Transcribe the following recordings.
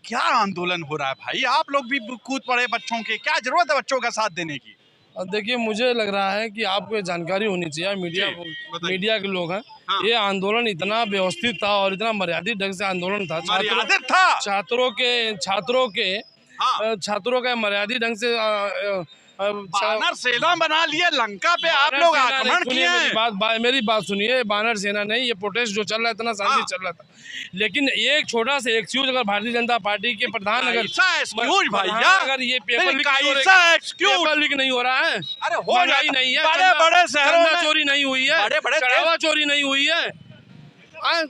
क्या आंदोलन हो रहा है भाई? आप लोग भी कूद पड़े बच्चों के, क्या जरूरत है बच्चों का साथ देने की? देखिए, मुझे लग रहा है कि आपको जानकारी होनी चाहिए, मीडिया के लोग हैं। हाँ। ये आंदोलन इतना व्यवस्थित था और इतना मर्यादित ढंग से आंदोलन था। छात्रों के मर्यादित ढंग से बानर सेना बना लिए लंका पे, आप लोग आक्रमण किए हैं। मेरी बात सुनिए, बानर सेना नहीं, ये प्रोटेस्ट जो चल रहा है इतना शांति चल रहा था। लेकिन एक छोटा सा एक्सक्यूज, अगर भारतीय जनता पार्टी के प्रधान अगर ये पेपर लीक नहीं हो रहा है, अरे महंगाई नहीं है, बड़े शहरों में चोरी नहीं हुई है, चढ़ावा चोरी नहीं हुई है,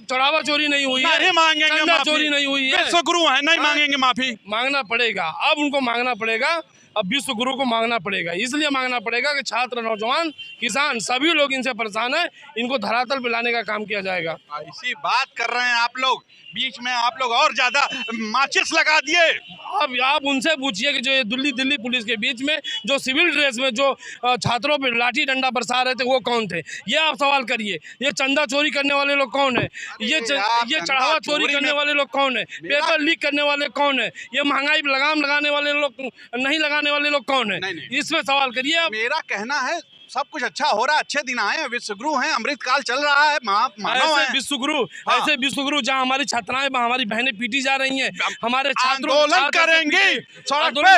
चढ़ावा चोरी नहीं हुई है, मांगेंगे चोरी नहीं हुई है, विश्व गुरु है, नहीं मांगेंगे माफी। मांगना पड़ेगा, अब उनको मांगना पड़ेगा, अब विश्व गुरु को मांगना पड़ेगा। इसलिए मांगना पड़ेगा कि छात्र, नौजवान, किसान सभी लोग इनसे परेशान हैं, इनको धरातल पे लाने का काम किया जाएगा। इसी बात कर रहे हैं आप लोग, बीच में आप लोग और ज्यादा माचिस लगा दिए। अब आप उनसे पूछिए कि जो ये दिल्ली पुलिस के बीच में जो सिविल ड्रेस में जो छात्रों पे लाठी डंडा बरसा रहे थे वो कौन थे, ये आप सवाल करिए। ये चंदा चोरी करने वाले लोग कौन है, ये चढ़ावा चोरी करने वाले लोग कौन है, पेपर लीक करने वाले कौन है, ये महंगाई लगाम लगाने वाले लोग, नहीं लगाने वाले लोग कौन है, इसमें सवाल करिए। मेरा कहना है सब कुछ अच्छा हो रहा है, अच्छे दिन आए हैं, विश्व गुरु हैं, अमृत काल चल रहा है, ऐसे विश्व गुरु जहाँ हमारी छात्राएं, हमारी बहनें पीटी जा रही हैं, हमारे छात्र आंदोलन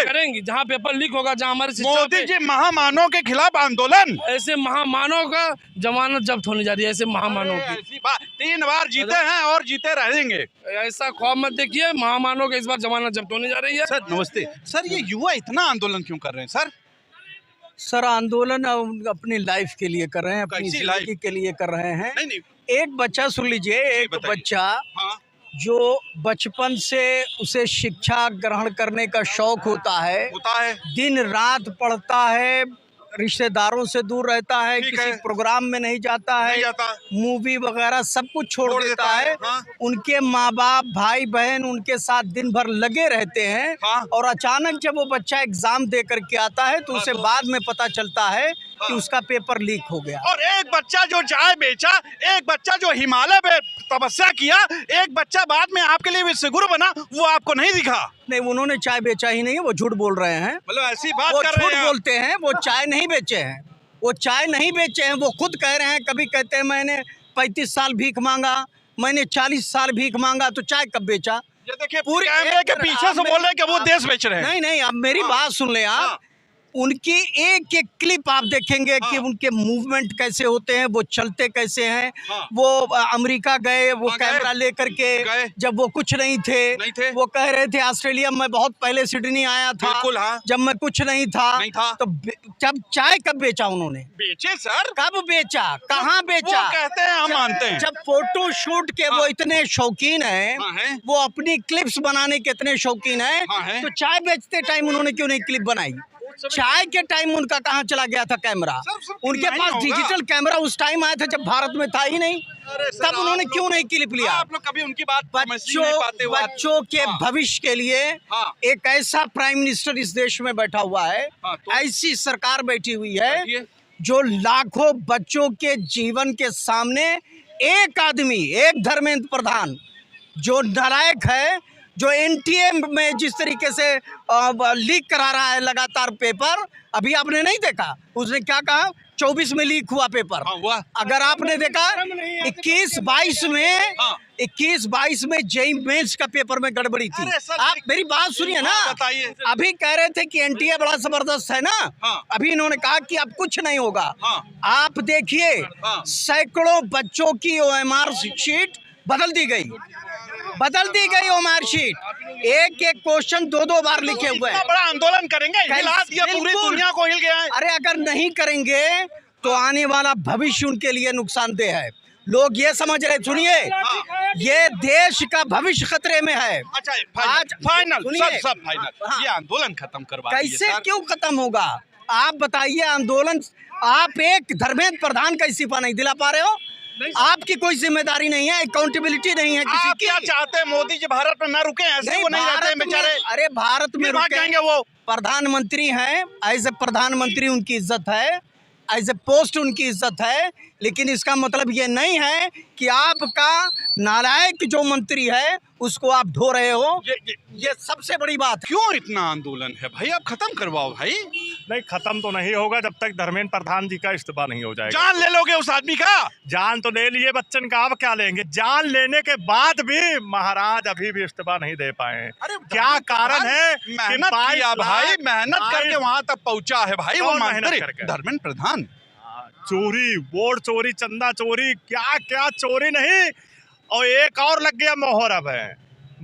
करेंगे जहाँ पेपर लीक होगा, जहाँ हमारे मोदी जी महामानव के खिलाफ आंदोलन। ऐसे महामानव का जमानत जब्त होने जा रही है, ऐसे महामानव की 3 बार जीते हैं और जीते रहेंगे, ऐसा ख्वाब मत देखिए। महामानव का इस बार जमानत जब्त होने जा रही है। सर नमस्ते सर, ये युवा इतना आंदोलन क्यों कर रहे हैं सर? आंदोलन अपनी लाइफ के लिए कर रहे हैं, अपनी जिंदगी के लिए कर रहे हैं। नहीं। एक बच्चा, सुन लीजिए, एक बच्चा जो बचपन से उसे शिक्षा ग्रहण करने का शौक होता है, दिन रात पढ़ता है, रिश्तेदारों से दूर रहता है, किसी प्रोग्राम में नहीं जाता है, मूवी वगैरह सब कुछ छोड़ देता है। उनके माँ बाप, भाई बहन उनके साथ दिन भर लगे रहते हैं, और अचानक जब वो बच्चा एग्जाम दे करके आता है तो उसे बाद में पता चलता है कि उसका पेपर लीक हो गया। और एक बच्चा जो चाय बेचा, एक बच्चा जो हिमालय पे तपस्या किया, एक बच्चा बाद में आपके लिए विश्व गुरु बना, वो आपको नहीं दिखा? नहीं, उन्होंने चाय बेचा ही नहीं है, वो झूठ बोल रहे हैं। मतलब ऐसी बात वो कर रहे हैं, झूठ बोलते हैं, वो चाय नहीं बेचे हैं, वो चाय नहीं बेचे हैं। वो खुद कह रहे हैं, कभी कहते हैं मैंने 35 साल भीख मांगा, मैंने 40 साल भीख मांगा, तो चाय कब बेचा? ये देखिए पूरी कैमरे के पीछे से बोल रहे हैं कि वो देश बेच रहे हैं। नहीं, अब मेरी बात सुन ले आप। उनकी एक एक क्लिप आप देखेंगे कि उनके मूवमेंट कैसे होते हैं, वो चलते कैसे हैं। वो अमेरिका गए, वो कैमरा लेकर के, जब वो कुछ नहीं थे, वो कह रहे थे ऑस्ट्रेलिया में बहुत पहले सिडनी आया था, जब मैं कुछ नहीं था। तो जब चाय कब बेचा उन्होंने? बेचे सर, कब बेचा, कहाँ बेचा? वो कहते हैं हम मानते हैं। जब फोटो शूट के वो इतने शौकीन हैं, वो अपनी क्लिप्स बनाने के इतने शौकीन हैं, तो चाय बेचते टाइम उन्होंने क्यों नहीं क्लिप बनाई? चाय के टाइम उनका कहाँ चला गया था कैमरा? उनके पास डिजिटल कैमरा उस टाइम आया था जब भारत में था ही नहीं, तब उन्होंने क्यों नहीं क्लिप लिया? आप लोग कभी उनकी बात बच्चों के भविष्य के लिए एक ऐसा प्राइम मिनिस्टर इस देश में बैठा हुआ है, ऐसी सरकार बैठी हुई है जो लाखों बच्चों के जीवन के सामने एक आदमी, एक धर्मेंद्र प्रधान जो नालायक है, जो एनटीए में जिस तरीके से लीक करा रहा है लगातार पेपर, अभी आपने नहीं देखा उसने क्या कहा? 24 में लीक हुआ पेपर। अगर आपने देखा 21-22 में जेईई मेंस का पेपर में गड़बड़ी थी। आप मेरी बात सुनिए ना, अभी कह रहे थे कि एनटीए बड़ा जबरदस्त है ना, अभी इन्होंने कहा कि अब कुछ नहीं होगा। आप देखिए, सैकड़ों बच्चों की ओएमआर शीट बदल दी गई ओएमआर शीट, एक क्वेश्चन 2 बार लिखे हुए हैं। बड़ा आंदोलन करेंगे, हिला दिया, पूरी दुनिया को हिल गया है। अरे अगर नहीं करेंगे तो आने वाला भविष्य उनके लिए नुकसानदेह है। लोग ये समझ रहे, सुनिए, ये देश का भविष्य खतरे में है। अच्छा, आज फाइनल सब फाइनल, ये आंदोलन खत्म करवा कैसे, क्यों खत्म होगा? आप बताइए, आंदोलन आप एक धर्मेंद्र प्रधान का इस्तीफा नहीं दिला पा रहे हो, आपकी कोई जिम्मेदारी नहीं है, अकाउंटेबिलिटी नहीं है किसी की। क्या चाहते हैं मोदी जी भारत में ना रुके? ऐसे वो नहीं रहते बेचारे। अरे भारत में रुकेंगे, वो प्रधानमंत्री हैं, ऐसे प्रधानमंत्री उनकी इज्जत है। एज ए पोस्ट उनकी इज्जत है, लेकिन इसका मतलब ये नहीं है कि आपका नालायक जो मंत्री है उसको आप ढो रहे हो। ये सबसे बड़ी बात है। क्यों इतना आंदोलन है भाई? आप खत्म करवाओ भाई। नहीं, खत्म तो नहीं होगा जब तक धर्मेंद्र प्रधान जी का इस्तीफा नहीं हो जाएगा। जान ले लोगे उस आदमी का? जान तो ले लिए बच्चन का, अब क्या लेंगे? जान लेने के बाद भी महाराज अभी भी इस्तीफा नहीं दे पाए। अरे क्या कारण है? मेहनत किया भाई, मेहनत करके वहां तक पहुंचा है भाई वो मंत्री धर्मेंद्र प्रधान। चोरी, वोट चोरी, चंदा चोरी, क्या क्या चोरी नहीं, और एक और लग गया मोहर अब है,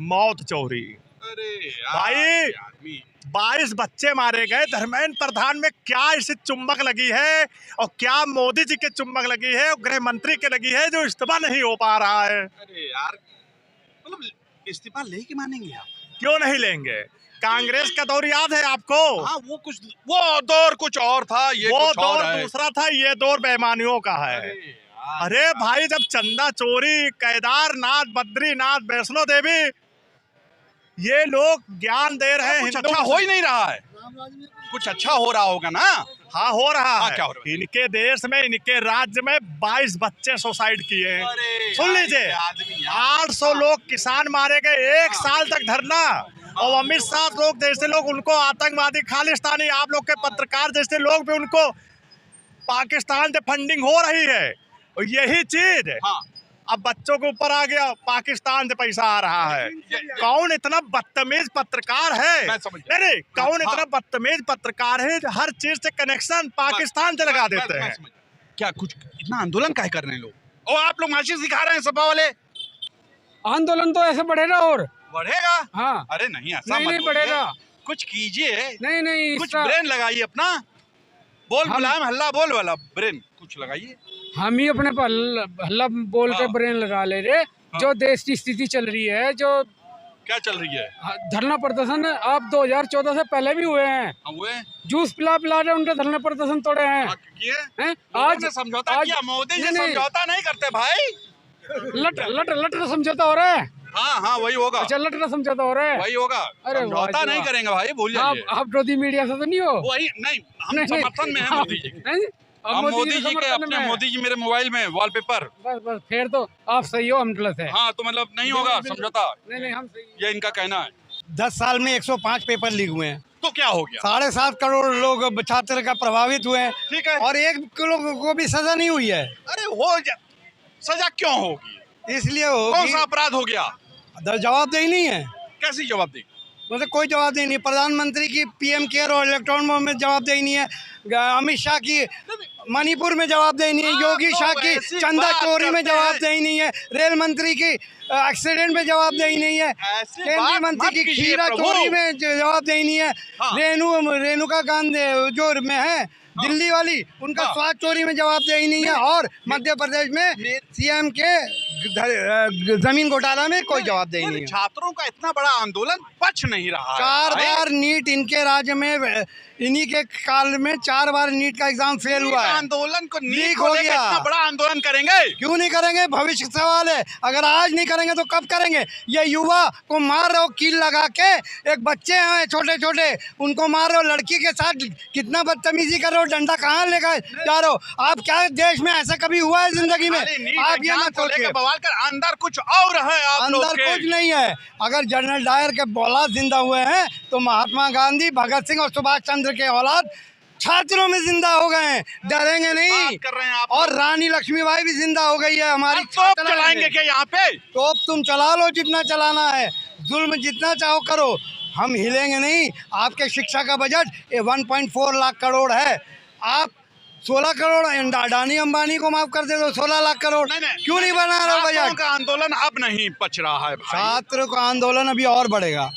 मौत चोरी। अरे भाई 22 बच्चे मारे गए। धर्मेंद्र प्रधान में क्या इसे चुम्बक लगी है और क्या मोदी जी के चुम्बक लगी है और गृह मंत्री के लगी है जो इस्तीफा नहीं हो पा रहा है? अरे यार, मतलब इस्तीफा ले के मानेंगे आप? क्यों नहीं लेंगे? कांग्रेस का दौर याद है आपको? हाँ, वो दौर कुछ और था, ये वो कुछ और दौर है। दूसरा था, ये दौर बेईमानियों का है। अरे भाई, जब चंदा चोरी, केदारनाथ, बद्रीनाथ, वैष्णो देवी, ये लोग ज्ञान दे रहे हैं। कुछ अच्छा हो ही नहीं रहा है। कुछ अच्छा हो रहा होगा ना? हाँ, हो रहा है। क्या हो रहा है? इनके देश में, इनके राज्य में 22 बच्चे सुसाइड किए हैं। सुन लीजिए, 800 लोग किसान मारे गए, 1 साल तक धरना, और अमित शाह लोग जैसे लोग उनको आतंकवादी, खालिस्तानी, आप लोग के पत्रकार जैसे लोग भी उनको पाकिस्तान से फंडिंग हो रही है। और यही चीज अब बच्चों के ऊपर आ गया, पाकिस्तान से पैसा आ रहा है। कौन इतना बदतमीज पत्रकार है? नहीं, कौन इतना बदतमीज पत्रकार है जो हर चीज से कनेक्शन पाकिस्तान से लगा देते हैं? क्या कुछ इतना आंदोलन काहे कर रहे हैं लोग? और आप लोग माचिस दिखा रहे हैं सपा वाले। आंदोलन तो ऐसे बढ़ेगा और बढ़ेगा। हाँ, अरे नहीं, ऐसा नहीं, मत नहीं बढ़ेगा। कुछ कीजिए, नहीं कुछ ब्रेन लगाइए अपना। बोल मुलायम हल्ला बोल वाला ब्रेन कुछ लगाइए। हम ही अपने पर हल्ला बोल के ब्रेन लगा ले रहे। जो देश की स्थिति चल रही है, जो क्या चल रही है? धरना प्रदर्शन आप 2014 से पहले भी हुए हैं। हुए जूस पिला के उनके धरना प्रदर्शन तोड़े हैं। आज समझौता किया, मोदी जी समझौता नहीं करते भाई। लट समझौता हो रहा है। हाँ, वही होगा। अच्छा, लट समझौता हो रहा है, वही होगा। अरे समझौता नहीं करेंगे भाई, भूल जाइए। आप विरोधी मीडिया से तो नहीं हो? वही नहीं, हम समर्थन में हैं मोदी जी के। हम मोदी जी के अपने, मोदी जी मेरे मोबाइल में वॉलपेपर। बस फिर तो आप सही हो, हम गलत है। हाँ, तो मतलब नहीं होगा समझौता। नहीं, हम सही, ये इनका कहना है। 10 साल में 105 पेपर लीक हुए हैं, तो क्या हो गया? 7.5 करोड़ लोग छात्र का प्रभावित हुए हैं। ठीक है, और 1 लोगों को भी सजा नहीं हुई है। अरे सजा क्यों होगी? इसलिए कौन सा अपराध हो गया? जवाबदेही नहीं है। कैसी जवाबदेही? मतलब कोई जवाबदेही नहीं। प्रधानमंत्री की PM केयर और इलेक्ट्रॉन बम में जवाबदेही नहीं है। अमित शाह की मणिपुर में जवाबदेही नहीं है। योगी शाह की चंदा चोरी में जवाबदेही नहीं है। रेल मंत्री की एक्सीडेंट में जवाबदेही नहीं है। केंद्रीय मंत्री की खीरा चोरी में जवाबदेही नहीं है। रेणुका गांधी जो में है दिल्ली वाली, उनका स्वाद चोरी में जवाबदेही नहीं है। और मध्य प्रदेश में CM के जमीन घोटाला में कोई जवाबदेही नहीं है। छात्रों का इतना बड़ा आंदोलन पच नहीं रहा है। 4 बार नीट इनके राज्य में, इन्हीं के काल में 4 बार नीट का एग्जाम फेल हुआ है। आंदोलन को लीक हो गया। इतना बड़ा आंदोलन करेंगे? क्यों नहीं करेंगे? भविष्य सवाल है। अगर आज नहीं करेंगे तो कब करेंगे? ये युवा को मार रहे हो कील लगा के। एक बच्चे हैं छोटे छोटे, उनको मार रहे हो। लड़की के साथ कितना बदतमीजी कर रहे हो। डंडा कहाँ लेकर जा रहे हो? आप क्या देश में ऐसा कभी हुआ है जिंदगी में? आप ये मत सोचिए। बवाल कर, अंदर कुछ और है आप लोग अंदर के। कुछ नहीं है। अगर जनरल डायर के औलाद जिंदा हुए हैं तो महात्मा गांधी, भगत सिंह और सुभाष चंद्र के औलाद छात्रों में जिंदा हो गए हैं। डरेंगे नहीं। कर रहे हैं आप। और रानी लक्ष्मीबाई भी जिंदा हो गई है हमारी। तोप चलाएंगे क्या यहाँ पे? तोप तुम चला लो जितना चलाना है, जुल्म जितना चाहो करो, हम हिलेंगे नहीं। आपके शिक्षा का बजट 1.4 लाख करोड़ है। आप 16 करोड़ अडानी अंबानी को माफ कर दे दो। 16 लाख करोड़ क्यों नहीं बना रहे बजट? छात्रों का आंदोलन अब नहीं पच रहा है भाई। छात्र का आंदोलन अभी और बढ़ेगा,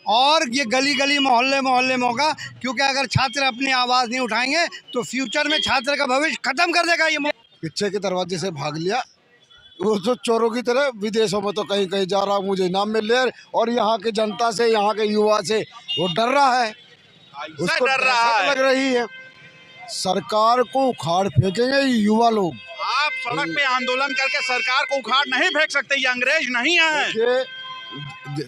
और ये गली गली मोहल्ले मोहल्ले में होगा। क्योंकि अगर छात्र अपनी आवाज़ नहीं उठाएंगे तो फ्यूचर में छात्र का भविष्य खत्म कर देगा ये। पीछे के दरवाजे से भाग लिया, वो तो चोरों की तरह विदेशों में तो कहीं कहीं जा रहा, मुझे इनाम मिल रहा है। और यहाँ की जनता से, यहाँ के युवा से वो डर रहा है, उसको डर रहा है। लग रही है। सरकार को उखाड़ फेंकेंगे ये युवा लोग। आप सड़क पे आंदोलन करके सरकार को उखाड़ नहीं फेंक सकते, ये अंग्रेज नहीं है।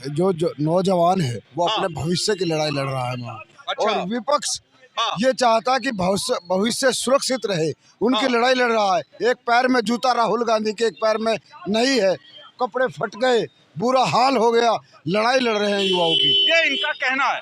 जो नौजवान है वो अपने भविष्य की लड़ाई लड़ रहा है वहाँ। अच्छा। और विपक्ष हाँ। ये चाहता है कि भविष्य सुरक्षित रहे, उनकी लड़ाई लड़ रहा है। एक पैर में जूता राहुल गांधी के, एक पैर में नहीं है, कपड़े फट गए, बुरा हाल हो गया, लड़ाई लड़ रहे हैं युवाओं की, ये इनका कहना है।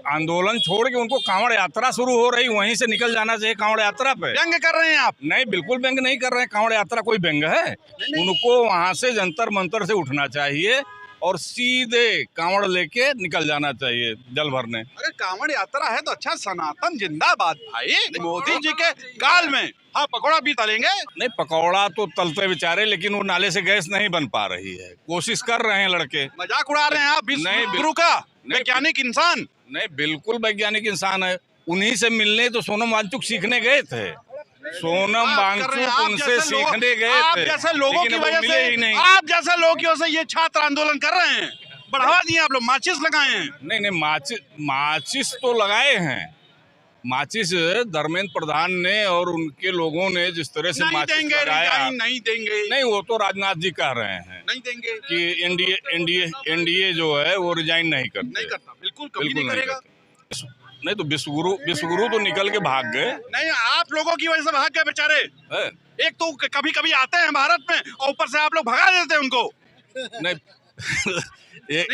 आंदोलन छोड़ के उनको कांवड़ यात्रा शुरू हो रही, वहीं से निकल जाना चाहिए कांवड़ यात्रा पे। व्यंग कर रहे हैं आप? नहीं, बिल्कुल व्यंग नहीं कर रहे हैं। कांवड़ यात्रा कोई व्यंग है? उनको वहां से जंतर मंतर से उठना चाहिए और सीधे कांवड़ लेके निकल जाना चाहिए जल भरने। अरे कांवड़ यात्रा है तो अच्छा, सनातन जिंदाबाद भाई। मोदी जी के काल में हाँ पकौड़ा भी तलेंगे। नहीं, पकौड़ा तो तलते बेचारे, लेकिन वो नाले से गैस नहीं बन पा रही है। कोशिश कर रहे हैं लड़के। मजाक उड़ा रहे हैं आप नहीं, गुरु का, वैज्ञानिक इंसान। नहीं, बिल्कुल वैज्ञानिक इंसान है। उन्हीं से मिलने तो सोनम वांगचुक सीखने गए थे। सोनम वांगचुक उनसे सीखने गए आप थे, जैसे लोगों की लेकिन वो वजह मिले ही से, नहीं। आप जैसे लोगों की वजह से ये छात्र आंदोलन कर रहे हैं, बढ़ावा दिए आप लोग, माचिस लगाए हैं। नहीं, माचिस तो लगाए हैं। माचिस धर्मेंद्र प्रधान ने और उनके लोगों ने जिस तरह से माचिस लगाया, नहीं देंगे, नहीं, वो तो राजनाथ जी कह रहे हैं नहीं देंगे कि एनडीए जो है वो रिजाइन नहीं करता, बिल्कुल कभी नहीं करेगा। नहीं तो विश्वगुरु तो निकल के भाग गए। नहीं, आप लोगों की वजह से भाग गए बेचारे। एक तो कभी कभी आते हैं भारत में और ऊपर से आप लोग भगा देते हैं उनको। नहीं एक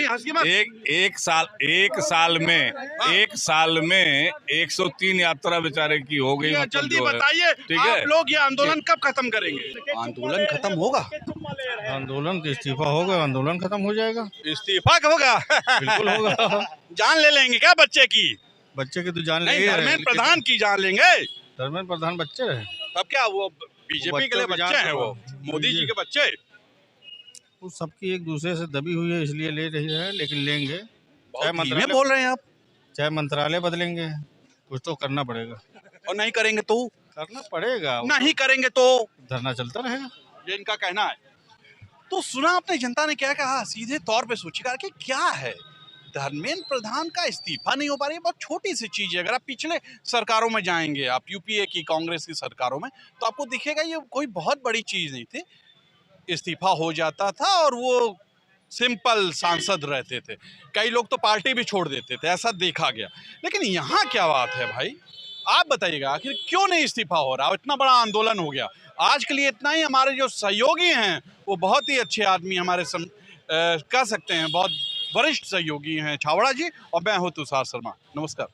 साल में 103 यात्रा बेचारे की हो गई। मतलब जल्दी बताइए, आप लोग ये आंदोलन कब खत्म करेंगे? आंदोलन खत्म होगा, आंदोलन का इस्तीफा होगा, आंदोलन खत्म हो जाएगा। इस्तीफा होगा? बिल्कुल होगा। जान ले लेंगे क्या बच्चे की? बच्चे की तो जान नहीं, ले धर्मेंद्र प्रधान की जान लेंगे। धर्मेंद्र प्रधान बच्चे है, अब क्या वो बीजेपी के लिए बच्चे हैं? वो मोदी जी के बच्चे। वो सबकी एक दूसरे से दबी हुई है, इसलिए ले रही है, लेकिन लेंगे। धीमे बोल रहे हैं आप। चाहे मंत्रालय बदलेंगे, कुछ तो करना पड़ेगा। और नहीं करेंगे तो? करना पड़ेगा। नहीं करेंगे तो धरना चलता रहेगा, ये इनका कहना है। तो सुना आपने जनता ने क्या कहा? सीधे तौर पे सोचिएगा कि क्या है, धर्मेंद्र प्रधान का इस्तीफा नहीं हो पा रही है, बहुत छोटी सी चीज है। अगर आप पिछले सरकारों में जाएंगे, आप यूपीए की कांग्रेस की सरकारों में, तो आपको दिखेगा ये कोई बहुत बड़ी चीज नहीं थी। इस्तीफा हो जाता था और वो सिंपल सांसद रहते थे, कई लोग तो पार्टी भी छोड़ देते थे, ऐसा देखा गया। लेकिन यहाँ क्या बात है भाई, आप बताइएगा आखिर क्यों नहीं इस्तीफा हो रहा? इतना बड़ा आंदोलन हो गया। आज के लिए इतना ही। हमारे जो सहयोगी हैं वो बहुत ही अच्छे आदमी, हमारे कह सकते हैं बहुत वरिष्ठ सहयोगी हैं, छावड़ा जी, और मैं हूँ तुषार शर्मा। नमस्कार।